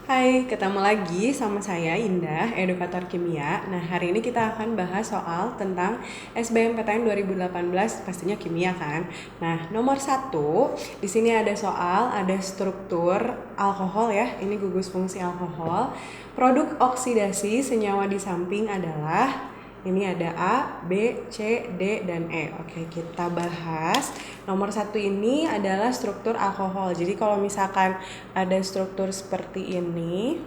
Hai, ketemu lagi sama saya Indah, edukator kimia. Nah, hari ini kita akan bahas soal tentang SBMPTN 2018, pastinya kimia kan. Nah, nomor 1, di sini ada soal, ada struktur alkohol ya, ini gugus fungsi alkohol. Produk oksidasi senyawa di samping adalah ini ada A, B, C, D, dan E. Oke, kita bahas. Nomor 1 ini adalah struktur alkohol. Jadi kalau misalkan ada struktur seperti ini,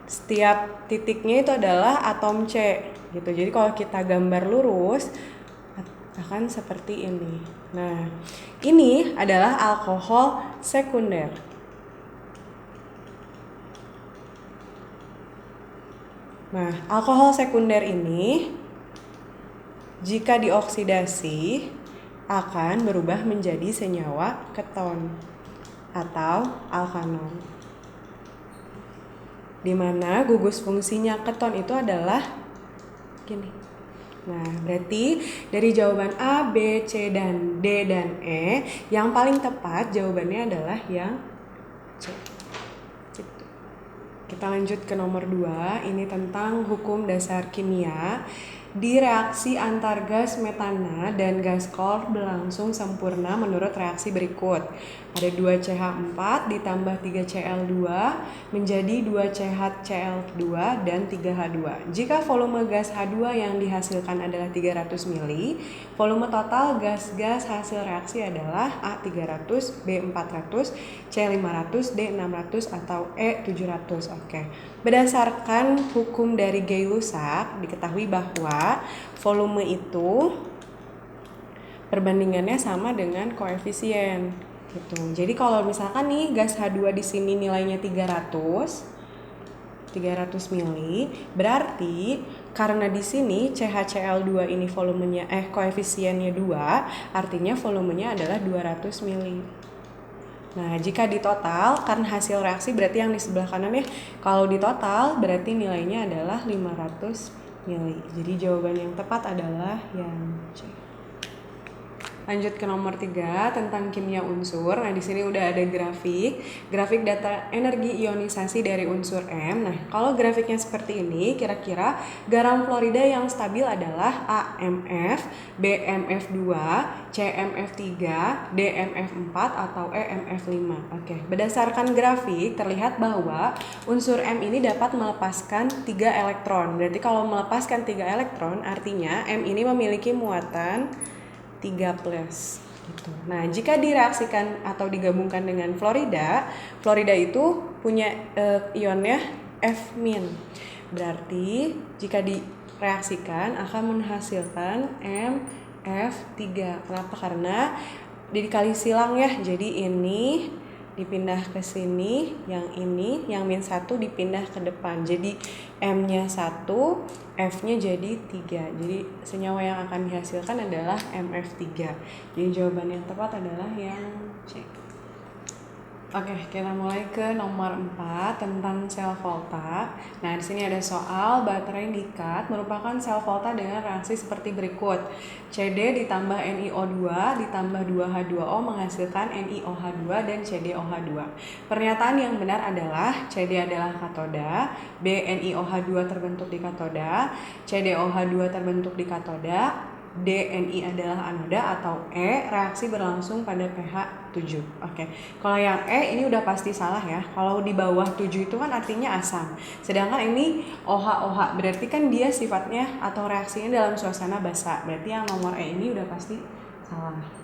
setiap titiknya itu adalah atom C gitu. Jadi kalau kita gambar lurus akan seperti ini. Nah, ini adalah alkohol sekunder. Nah, alkohol sekunder ini jika dioksidasi akan berubah menjadi senyawa keton atau alkanon. Di mana gugus fungsinya keton itu adalah gini. Nah, berarti dari jawaban A, B, C, dan D, dan E, yang paling tepat jawabannya adalah yang C. Kita lanjut ke nomor 2, ini tentang hukum dasar kimia. Di reaksi antar gas metana dan gas klor berlangsung sempurna menurut reaksi berikut. Ada 2CH4 ditambah 3Cl2 menjadi 2CHCl2 dan 3H2. Jika volume gas H2 yang dihasilkan adalah 300 ml, volume total gas-gas hasil reaksi adalah A300, B400, C500, D600 atau E700. Oke. Berdasarkan hukum dari Gay-Lussac diketahui bahwa volume itu perbandingannya sama dengan koefisien gitu. Jadi kalau misalkan nih gas H2 di sini nilainya 300 mili, berarti karena di sini CHCl2 ini volumenya koefisiennya 2, artinya volumenya adalah 200 mili. Nah, jika ditotal, karena hasil reaksi berarti yang di sebelah kanan ya. Kalau ditotal berarti nilainya adalah 500 mili. Jadi jawaban yang tepat adalah yang C. Lanjut ke nomor 3 tentang kimia unsur. Nah, di sini udah ada grafik data energi ionisasi dari unsur M. Nah, kalau grafiknya seperti ini, kira-kira garam fluorida yang stabil adalah AMF, BMF2, CMF3, DMF4 atau EMF5. Oke, berdasarkan grafik terlihat bahwa unsur M ini dapat melepaskan 3 elektron. Berarti kalau melepaskan 3 elektron artinya M ini memiliki muatan 3+ gitu. Nah, jika direaksikan atau digabungkan dengan fluorida itu punya ionnya F-. Berarti jika direaksikan akan menghasilkan MF3. Kenapa? Karena dikali silang ya. Jadi ini dipindah ke sini, yang -1 dipindah ke depan. Jadi M-nya 1, F-nya jadi 3. Jadi senyawa yang akan dihasilkan adalah MF3. Jadi jawaban yang tepat adalah yang C. Oke, kita mulai ke nomor 4 tentang sel volta. Nah, di sini ada soal baterai nikat merupakan sel volta dengan reaksi seperti berikut. CD ditambah NiO2 ditambah 2H2O menghasilkan NiOH2 dan CdOH2. Pernyataan yang benar adalah CD adalah katoda, B NiOH2 terbentuk di katoda, CdOH2 terbentuk di katoda, D Ni adalah anoda, atau E reaksi berlangsung pada pH 7. Oke. Kalau yang E ini udah pasti salah ya. Kalau di bawah 7 itu kan artinya asam. Sedangkan ini OH berarti kan dia sifatnya atau reaksinya dalam suasana basa. Berarti yang nomor E ini udah pasti salah.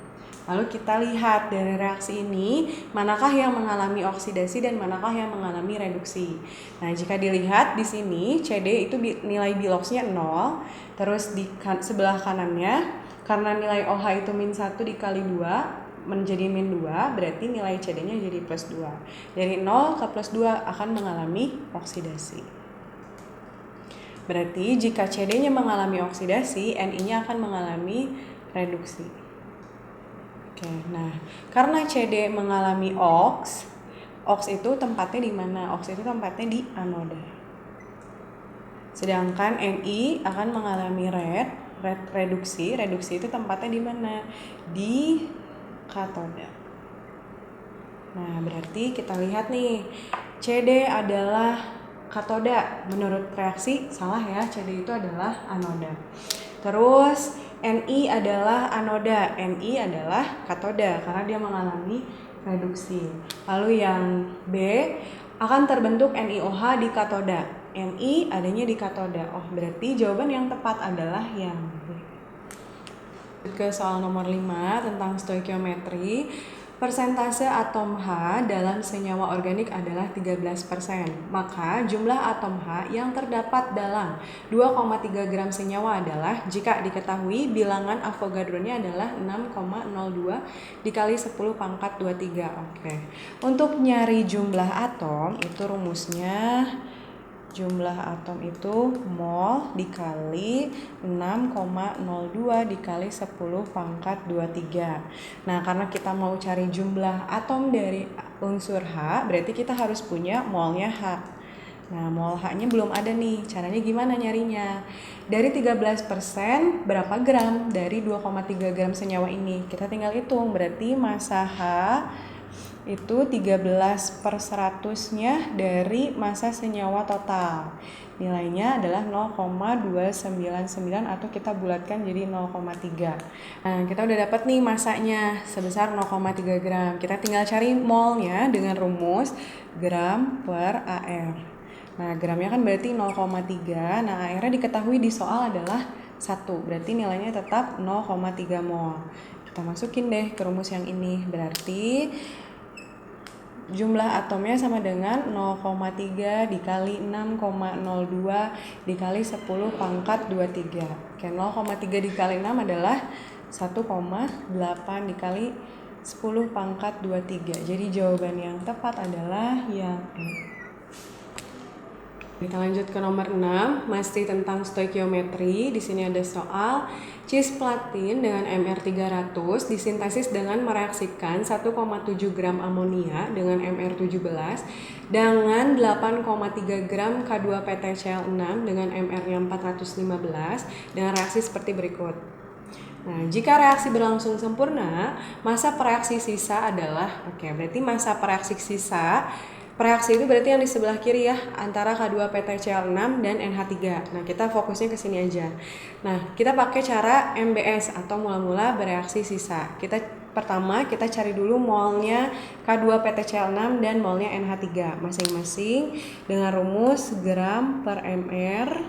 Lalu kita lihat dari reaksi ini, manakah yang mengalami oksidasi dan manakah yang mengalami reduksi. Nah, jika dilihat di sini, CD itu nilai biloxnya 0, terus di sebelah kanannya, karena nilai OH itu -1 dikali 2, menjadi -2, berarti nilai CD-nya jadi +2. Dari 0 ke +2 akan mengalami oksidasi. Berarti jika CD-nya mengalami oksidasi, Ni-nya akan mengalami reduksi. Oke, nah karena CD mengalami oks itu tempatnya di mana? Oks itu tempatnya di anoda. Sedangkan Ni akan mengalami reduksi itu tempatnya di mana? Di katoda. Nah, berarti kita lihat nih, CD adalah katoda. Menurut reaksi salah ya, CD itu adalah anoda. Terus Ni adalah anoda, Ni adalah katoda karena dia mengalami reduksi. Lalu yang B, akan terbentuk NiOH di katoda. Ni adanya di katoda. Oh, berarti jawaban yang tepat adalah yang B. Ke soal nomor 5 tentang stoikiometri. Persentase atom H dalam senyawa organik adalah 13%. Maka jumlah atom H yang terdapat dalam 2,3 gram senyawa adalah, jika diketahui bilangan Avogadro-nya adalah 6,02 dikali 10 pangkat 23. Oke. Untuk nyari jumlah atom itu rumusnya jumlah atom itu mol dikali 6,02 dikali 10 pangkat 23. Nah, karena kita mau cari jumlah atom dari unsur H, berarti kita harus punya molnya H. Nah, mol H-nya belum ada nih. Caranya gimana nyarinya? Dari 13% berapa gram dari 2,3 gram senyawa ini? Kita tinggal hitung. Berarti massa H itu 13/100-nya dari massa senyawa total. Nilainya adalah 0,299 atau kita bulatkan jadi 0,3. Nah, kita udah dapat nih massanya sebesar 0,3 gram. Kita tinggal cari molnya dengan rumus gram per AR. Nah, gramnya kan berarti 0,3. Nah, AR-nya diketahui di soal adalah 1. Berarti nilainya tetap 0,3 mol. Kita masukin deh ke rumus yang ini. Berarti jumlah atomnya sama dengan 0,3 dikali 6,02 dikali 10 pangkat 23. Oke, 0,3 dikali 6 adalah 1,8 dikali 10 pangkat 23. Jadi jawaban yang tepat adalah yang E. Kita lanjut ke nomor 6, masih tentang stoikiometri. Di sini ada soal cisplatin dengan Mr300 disintesis dengan mereaksikan 1,7 gram amonia dengan Mr17 dengan 8,3 gram K2PtCl6 dengan Mr-nya 415 dengan reaksi seperti berikut. Nah, jika reaksi berlangsung sempurna, massa pereaksi sisa adalah, berarti massa pereaksi sisa, reaksi itu berarti yang di sebelah kiri ya, antara K2PtCl6 dan NH3. Nah, kita fokusnya ke sini aja. Nah, kita pakai cara MBS atau mula-mula bereaksi sisa. Pertama kita cari dulu molnya K2PtCl6 dan molnya NH3 masing-masing dengan rumus gram per mr.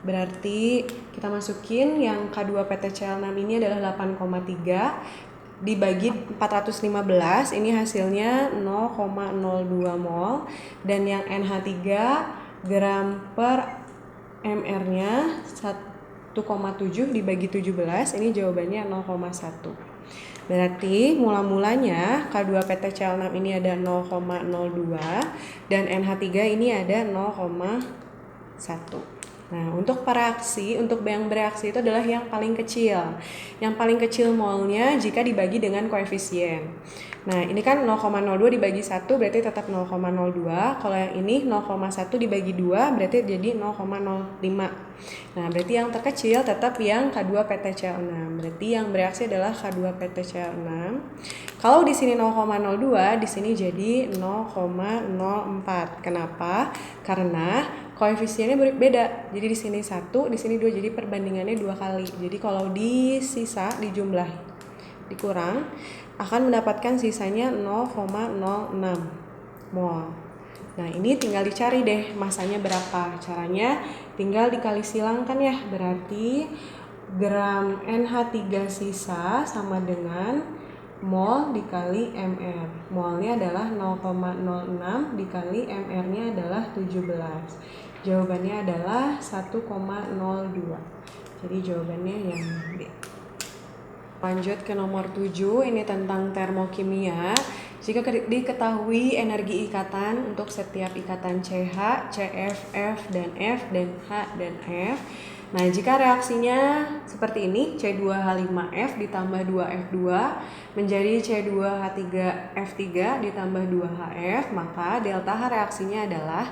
Berarti kita masukin yang K2PtCl6 ini adalah 8,3 dibagi 415, ini hasilnya 0,02 mol, dan yang NH3 gram per mr-nya 1,7 dibagi 17, ini jawabannya 0,1. Berarti mula-mulanya K2PtCl6 ini ada 0,02 dan NH3 ini ada 0,1. Nah, untuk bereaksi itu adalah yang paling kecil. Yang paling kecil molnya jika dibagi dengan koefisien. Nah, ini kan 0,02 dibagi 1 berarti tetap 0,02. Kalau yang ini 0,1 dibagi 2 berarti jadi 0,05. Nah, berarti yang terkecil tetap yang K2PtCl6. Berarti yang bereaksi adalah K2PtCl6. Kalau di sini 0,02, di sini jadi 0,04. Kenapa? Karena koefisiennya beda. Jadi di sini 1, di sini 2, jadi perbandingannya 2 kali. Jadi kalau di sisa dijumlah dikurang akan mendapatkan sisanya 0,06 mol. Nah, ini tinggal dicari deh massanya berapa. Caranya tinggal dikali silangkan ya. Berarti gram NH3 sisa sama dengan mol dikali mr. Molnya adalah 0,06 dikali mr-nya adalah 17. Jawabannya adalah 1,02. Jadi jawabannya yang B. Lanjut ke nomor 7, ini tentang termokimia. Jika diketahui energi ikatan untuk setiap ikatan CH, CF, F, dan F, dan H, dan F. Nah, jika reaksinya seperti ini, C2H5F ditambah 2F2 menjadi C2H3F3 ditambah 2HF, maka delta H reaksinya adalah,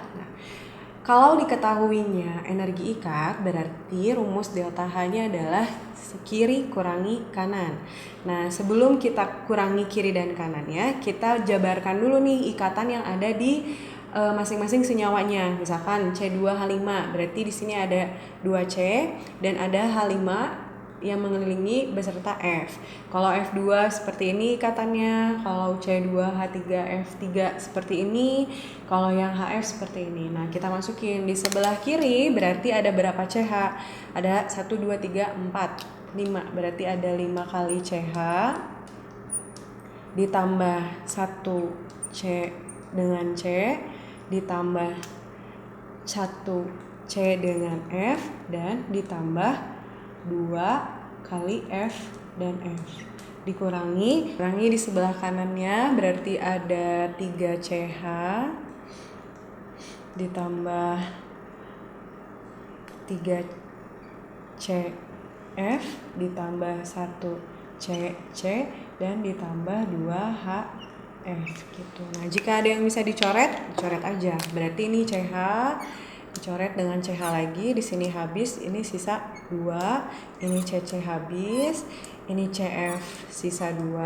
kalau diketahuinya energi ikat, berarti rumus delta H-nya adalah kiri kurangi kanan. Nah, sebelum kita kurangi kiri dan kanan ya, kita jabarkan dulu nih ikatan yang ada di masing-masing senyawanya. Misalkan C2H5, berarti di sini ada 2C dan ada H5 yang mengelilingi beserta F. Kalau F2 seperti ini ikatannya, kalau C2H3F3 seperti ini, kalau yang HF seperti ini. Nah, kita masukin di sebelah kiri berarti ada berapa CH? Ada 1, 2, 3, 4, 5. Berarti ada 5 kali CH ditambah 1 C dengan C ditambah 1 C dengan F dan ditambah 2 kali F dan F dikurangi di sebelah kanannya berarti ada 3 CH ditambah 3 CF ditambah 1 CC dan ditambah 2 HF gitu. Nah, jika ada yang bisa dicoret aja. Berarti ini CH dicoret dengan CH lagi, di sini habis, ini sisa 2, ini CC habis, ini CF sisa 2.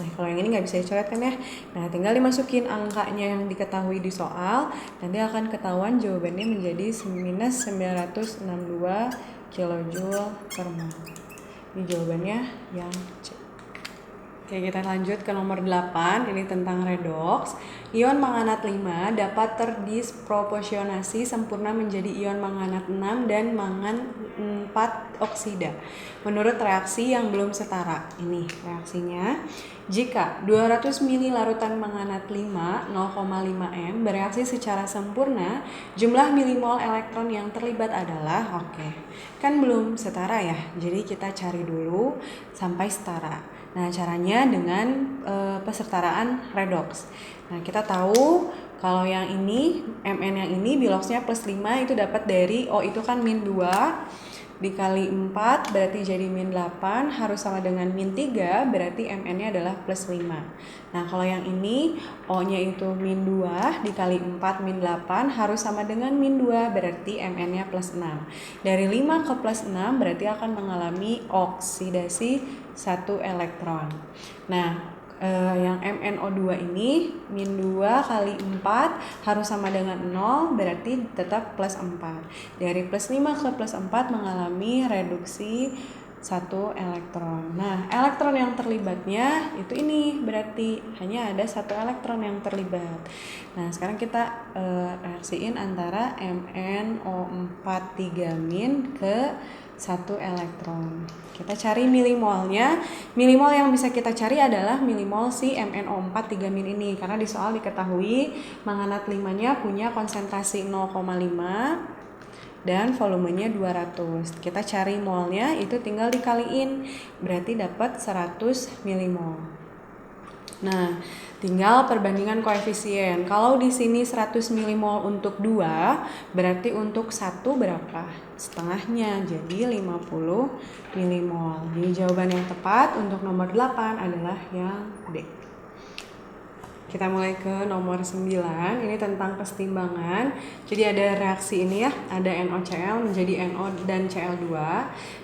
Nah, kalau yang ini nggak bisa dicoret kan ya. Nah, tinggal dimasukin angkanya yang diketahui di soal, nanti akan ketahuan jawabannya menjadi minus 962 kJ per mol. Ini jawabannya yang C. Oke, kita lanjut ke nomor 8, ini tentang redoks. Ion manganat 5 dapat terdisproporsionasi sempurna menjadi ion manganat 6 dan mangan 4 oksida. Menurut reaksi yang belum setara. Ini reaksinya. Jika 200 ml larutan manganat 5 0,5 m bereaksi secara sempurna, jumlah milimol elektron yang terlibat adalah, kan belum setara ya. Jadi kita cari dulu sampai setara. Nah, caranya dengan pesetaraan redoks. Nah, kita tahu kalau yang ini, Mn yang ini biloxnya plus 5 itu dapat dari O itu kan min 2 dikali 4 berarti jadi min 8 harus sama dengan min 3 berarti Mn-nya adalah plus 5. Nah, kalau yang ini O-nya itu min 2 dikali 4 min 8 harus sama dengan min 2 berarti Mn-nya plus 6. Dari 5 ke plus 6 berarti akan mengalami oksidasi 1 elektron. Nah, yang MnO2 ini min 2 kali 4 harus sama dengan 0 berarti tetap plus 4. Dari plus 5 ke plus 4 mengalami reduksi 1 elektron. Nah, elektron yang terlibatnya itu ini berarti hanya ada 1 elektron yang terlibat. Nah, sekarang kita reaksiin antara MnO4 3- ke 1 elektron. Kita cari milimolnya. Milimol yang bisa kita cari adalah milimol si MnO4 3- ini karena di soal diketahui manganat 5-nya punya konsentrasi 0,5 dan volumenya 200. Kita cari molnya itu tinggal dikaliin berarti dapat 100 milimol. Nah, tinggal perbandingan koefisien. Kalau di sini 100 milimol untuk 2, berarti untuk 1 berapa? Setengahnya, jadi 50 milimol. Jadi jawaban yang tepat untuk nomor 8 adalah yang D. Kita mulai ke nomor 9, ini tentang kesetimbangan. Jadi ada reaksi ini ya, ada NOCl menjadi NO dan Cl2.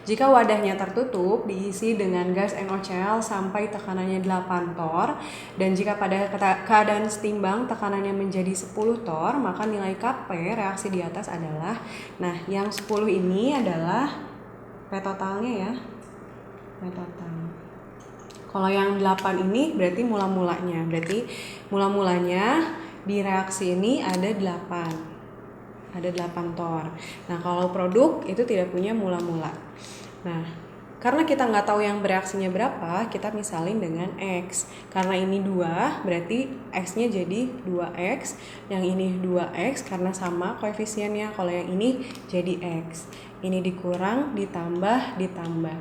Jika wadahnya tertutup, diisi dengan gas NOCl sampai tekanannya 8 torr, dan jika pada keadaan setimbang tekanannya menjadi 10 torr, maka nilai Kp reaksi di atas adalah, nah yang 10 ini adalah P totalnya ya, P total. Kalau yang 8 ini berarti mula-mulanya. Berarti mula-mulanya di reaksi ini ada 8. Ada 8 torr. Nah, kalau produk itu tidak punya mula-mula. Nah, karena kita nggak tahu yang bereaksinya berapa, kita misalin dengan X. Karena ini 2, berarti X-nya jadi 2X. Yang ini 2X karena sama koefisiennya. Kalau yang ini jadi X. Ini dikurang, ditambah.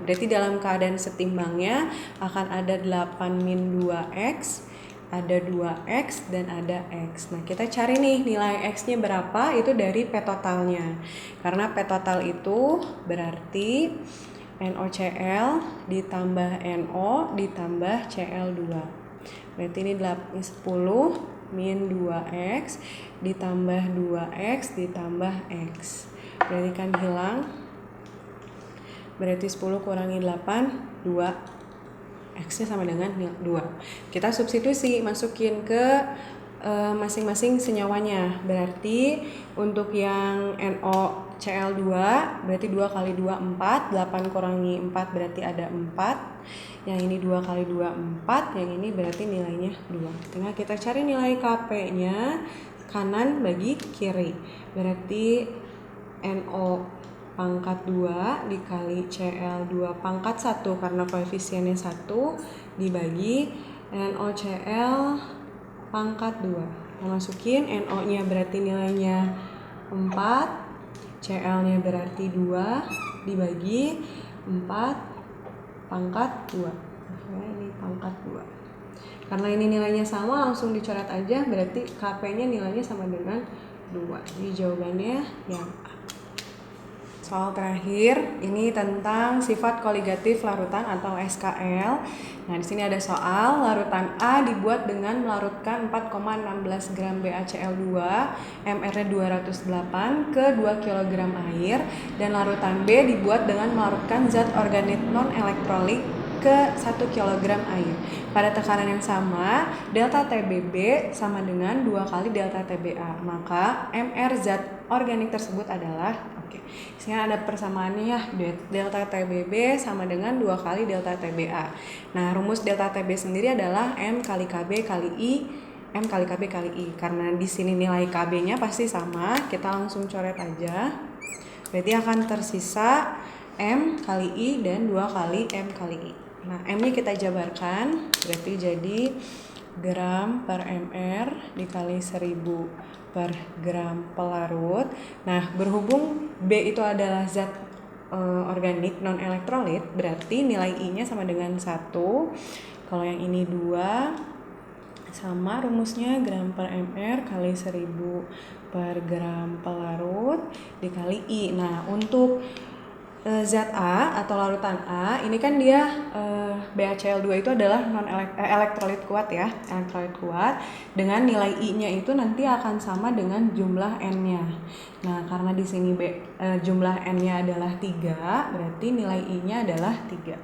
Berarti dalam keadaan setimbangnya akan ada 8 min 2X, ada 2X, dan ada X. Nah, kita cari nih nilai X-nya berapa, itu dari P totalnya. Karena P total itu berarti NOCl ditambah NO ditambah Cl2. Berarti ini 10 min 2X ditambah 2X ditambah X. Berarti kan hilang. Berarti 10 kurangi 8, 2. X-nya sama dengan 2. Kita substitusi, masukin ke masing-masing senyawanya. Berarti untuk yang NOCl2 berarti 2 kali 2 4, 8 kurangi 4 berarti ada 4. Yang ini 2 kali 2 4, yang ini berarti nilainya 2. Tinggal kita cari nilai Kp-nya kanan bagi kiri. Berarti NO pangkat 2 dikali Cl2 pangkat 1 karena koefisiennya 1 dibagi NOCl pangkat 2. Kita masukin NO-nya berarti nilainya 4, Cl-nya berarti 2 dibagi 4 pangkat 2. Nah, ini pangkat 2. Karena ini nilainya sama langsung dicoret aja, berarti Kp-nya nilainya sama dengan 2. Jadi jawabannya yang A. Soal terakhir ini tentang sifat koligatif larutan atau SKL. Nah, di sini ada soal larutan A dibuat dengan melarutkan 4,16 gram BaCl2, MR-nya 208 ke 2 kg air, dan larutan B dibuat dengan melarutkan zat organik non-elektrolit ke 1 kg air. Pada tekanan yang sama, delta TBB sama dengan 2 kali delta TBA. Maka MR zat organik tersebut adalah, sini ada persamaannya ya, delta TBB sama dengan 2 kali delta TBA. Nah, rumus delta TB sendiri adalah M kali KB kali I, M kali KB kali I. Karena di sini nilai KB-nya pasti sama, kita langsung coret aja. Berarti akan tersisa M kali I dan 2 kali M kali I. Nah, M-nya kita jabarkan, berarti jadi gram per mr dikali 1000 per gram pelarut. Nah, berhubung B itu adalah zat organik non elektrolit, berarti nilai I-nya sama dengan 1. Kalau yang ini 2, sama rumusnya gram per mr kali 1000 per gram pelarut dikali I. Nah, untuk zat A atau larutan A ini kan dia BaCl2 itu adalah elektrolit kuat ya, elektrolit kuat dengan nilai I-nya itu nanti akan sama dengan jumlah N-nya. Nah, karena di sini jumlah N-nya adalah 3, berarti nilai I-nya adalah 3.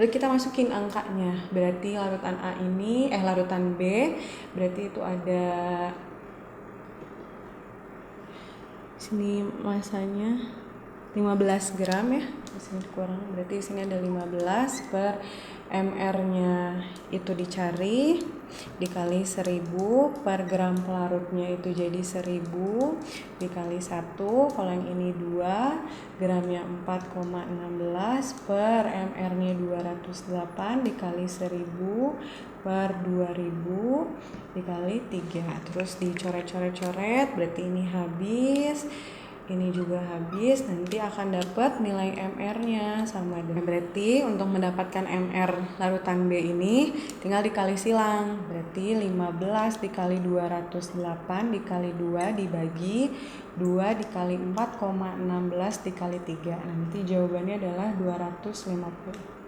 Lalu kita masukin angkanya. Berarti larutan A ini larutan B berarti itu ada sini masanya 15 gram ya, di sini kurang, berarti di sini ada 15 per mr-nya itu dicari dikali 1000 per gram pelarutnya itu jadi 1000 dikali 1. Kalau yang ini 2, gramnya 4,16 per mr-nya 208 dikali 1000 per 2000 dikali 3. Terus dicoret-coret-coret, berarti ini habis, ini juga habis. Nanti akan dapat nilai MR-nya sama dengan, berarti untuk mendapatkan MR larutan B ini tinggal dikali silang. Berarti 15 dikali 208 dikali 2 dibagi 2 dikali 4,16 dikali 3. Nanti jawabannya adalah 250.